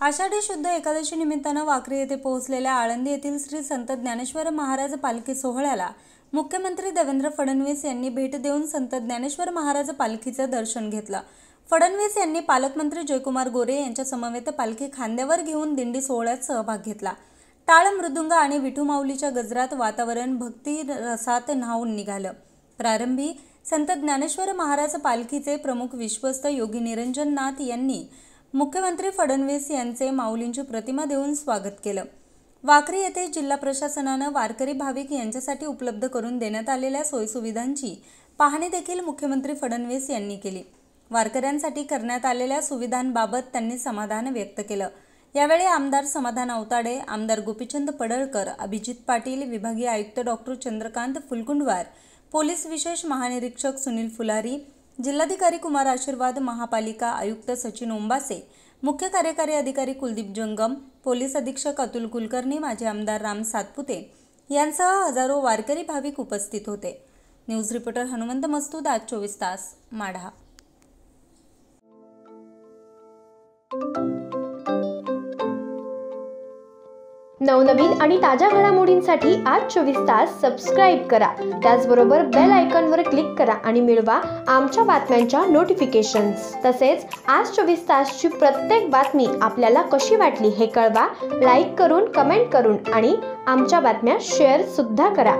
आषाढी शुद्ध एकादशी निमित्तानं वाखरी येथे पोहोचलेल्या आळंदी येथील श्री संत ज्ञानेश्वर महाराज पालखी सोहळ्याला मुख्यमंत्री देवेंद्र फडणवीस यांनी भेट देऊन संत ज्ञानेश्वर महाराज पालखीचं दर्शन घेतलं। फडणवीस यांनी पालकमंत्री जयकुमार गोरे यांच्या समवेत पालखी खांद्यावर घेऊन दिंडी सोहळ्यात सहभाग घेतला। टाळ मृदुंग आणि विठू माऊलीच्या गजरात वातावरण भक्ती रसात न्हाऊन निघालं। प्रारंभी संत ज्ञानेश्वर महाराज पालखीचे प्रमुख विश्वस्त योगी निरंजन नाथ यांनी मुख्यमंत्री फडणवीस यांचे माऊलींची प्रतिमा देऊन स्वागत केलं। वाखरी येथे जिल्हा प्रशासनानं वारकरी भाविक यांच्यासाठी उपलब्ध करून देण्यात आलेल्या सोयीसुविधांची पाहणी देखील मुख्यमंत्री फडणवीस यांनी केली। वारकऱ्यांसाठी करण्यात आलेल्या सुविधांबाबत त्यांनी समाधान व्यक्त केलं। यावेळी आमदार समाधान अवताडे, आमदार गोपीचंद पडळकर, अभिजित पाटील, विभागीय आयुक्त डॉक्टर चंद्रकांत फुलकुंडवार, पोलीस विशेष महानिरीक्षक सुनील फुलारी, जिल्हाधिकारी कुमार आशीर्वाद, महापालिका आयुक्त सचिन ओंबासे, मुख्य कार्यकारी अधिकारी कुलदीप जंगम, पोलीस अधीक्षक अतुल कुलकर्णी, माजी आमदार राम सातपुते यांसह हजारो वारकरी भाविक उपस्थित होते। न्यूज रिपोर्टर हनुमंत मस्तूद, आज 24 तास, माढा। नवनवीन आणि ताज्या घडामोडींसाठी आज 24 तास सबस्क्राइब करा। त्याचबरोबर बेल आयकॉनवर क्लिक करा आणि मिळवा आमच्या बातम्यांच्या नोटिफिकेशन्स। तसेच आज 24 तासची प्रत्येक बातमी आपल्याला कशी वाटली हे कळवा, लाईक करून, कमेंट करून आणि आमच्या बातम्या शेअर सुद्धा करा।